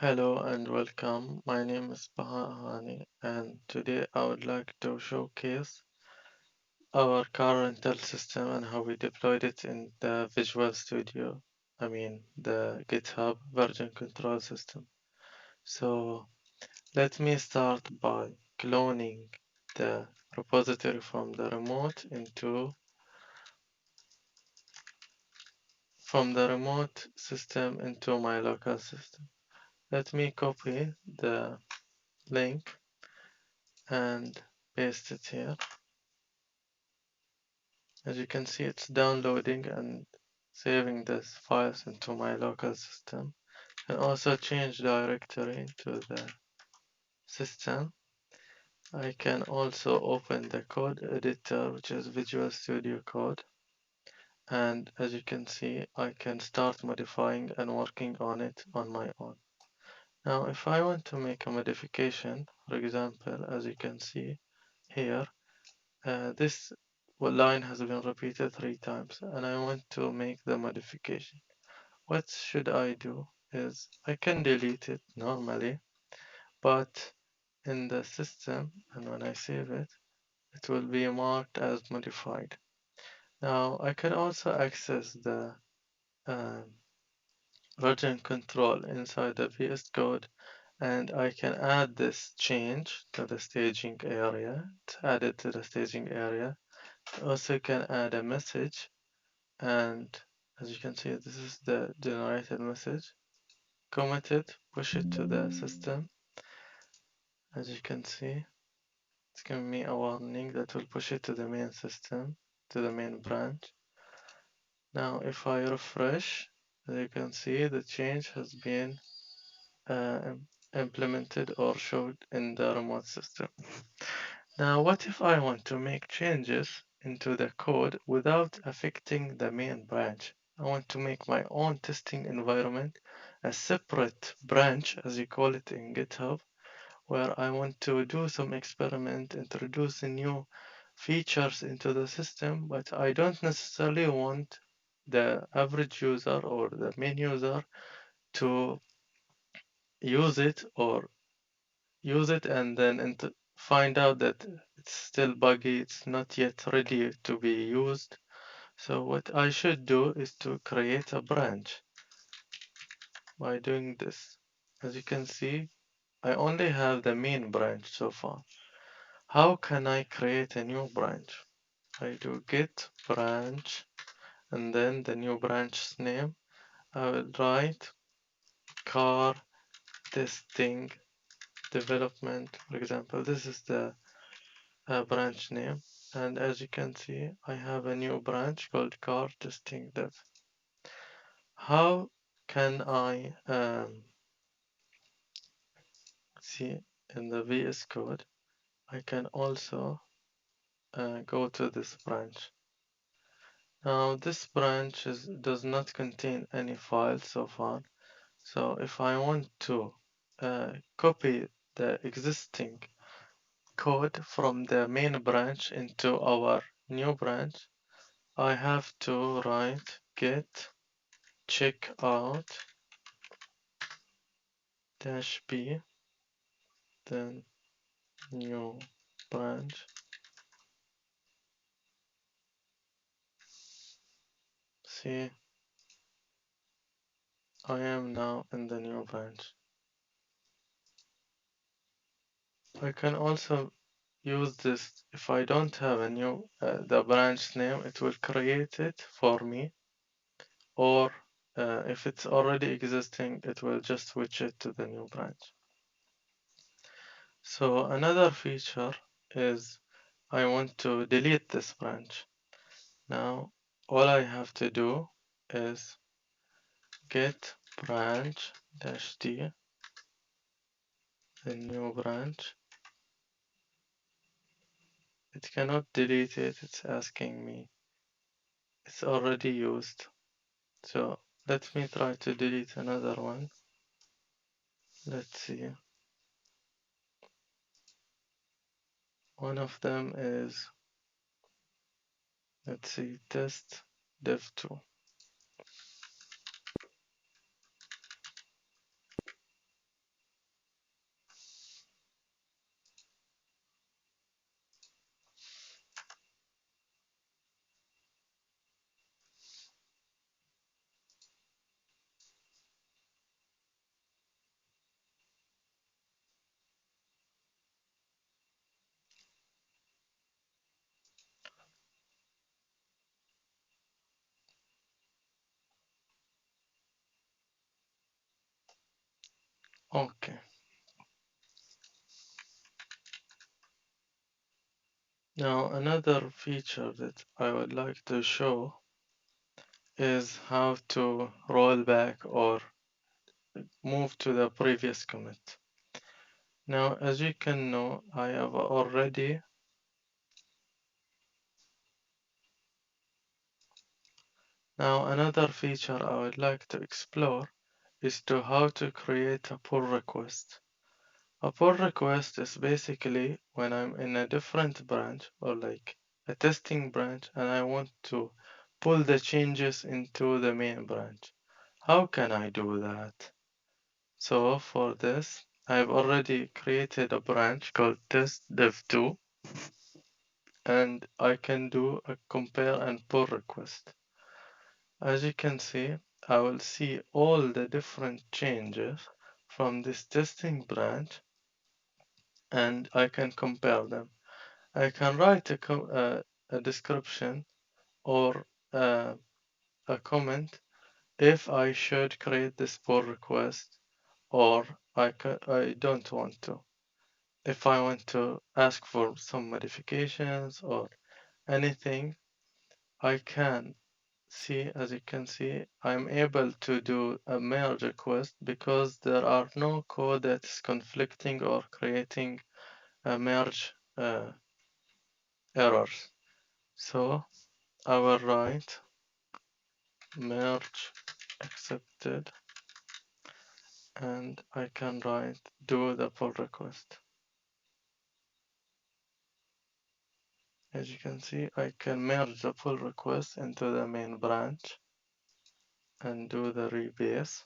Hello and welcome. My name is Bahani, and today I would like to showcase our car rental system and how we deployed it in the Visual Studio. The GitHub version control system. So let me start by cloning the repository from the remote system into my local system. Let me copy the link and paste it here. As you can see, it's downloading and saving these files into my local system. And also change directory to the system. I can also open the code editor, which is Visual Studio Code. And as you can see, I can start modifying and working on it on my own. Now, if I want to make a modification, for example, as you can see here, this line has been repeated 3 times and I want to make the modification. What should I do is I can delete it normally, but in the system, and when I save it, it will be marked as modified. Now I can also access the uh, version control inside the VS Code, and I can add this change to the staging area. It's added to the staging area. Also can add a message, and as you can see, this is the generated message. Commit it, push it to the system. As you can see, it's giving me a warning that will push it to the main system, to the main branch. Now, if I refresh, as you can see, the change has been uh, implemented or showed in the remote system. Now, what if I want to make changes into the code without affecting the main branch? I want to make my own testing environment, a separate branch, as you call it in GitHub, where I want to do some experiment, introduce new features into the system, but I don't necessarily want the average user or the main user to use it or use it and then find out that it's still buggy, it's not yet ready to be used. So what I should do is to create a branch by doing this. As you can see, I only have the main branch so far. How can I create a new branch? I do git branch and then the new branch's name. I will write car testing development, for example. This is the branch name. And as you can see, I have a new branch called car testing dev. How can I see in the VS Code? I can also go to this branch. Now this branch does not contain any files so far. So if I want to copy the existing code from the main branch into our new branch, I have to write git checkout -b, then new branch. See, I am now in the new branch. I can also use this if I don't have a new the branch name, it will create it for me, or if it's already existing, it will just switch it to the new branch. So another feature is I want to delete this branch. Now all I have to do is git branch -d, the new branch. It cannot delete it, it's asking me. It's already used. So let me try to delete another one. Let's see. One of them is, let's see, test dev2. Okay. Now another feature that I would like to show is how to roll back or move to the previous commit. Now, as you can know, I have already. Now, another feature I would like to explore is to how to create a pull request. A pull request is basically when I'm in a different branch or like a testing branch and I want to pull the changes into the main branch. How can I do that? So for this, I've already created a branch called test dev2 and I can do a compare and pull request. As you can see, I will see all the different changes from this testing branch and I can compare them. I can write a description or a comment if I should create this pull request or I don't want to. If I want to ask for some modifications or anything, I can see, as you can see, I'm able to do a merge request because there are no code that is conflicting or creating a merge errors. So I will write merge accepted and I can write do the pull request. As you can see, I can merge the pull request into the main branch and do the rebase.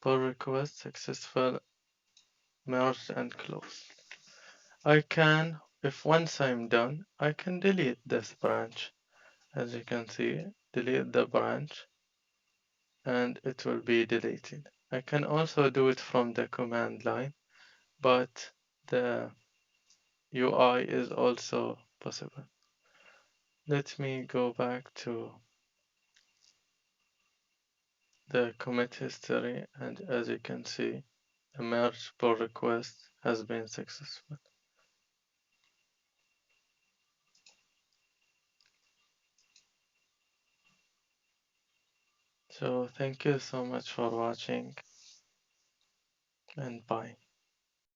Pull request successful, merged and closed. I can, if once I'm done, I can delete this branch. As you can see, delete the branch and it will be deleted. I can also do it from the command line, but the UI is also possible. Let me go back to the commit history and as you can see, the merge pull request has been successful. So thank you so much for watching and bye.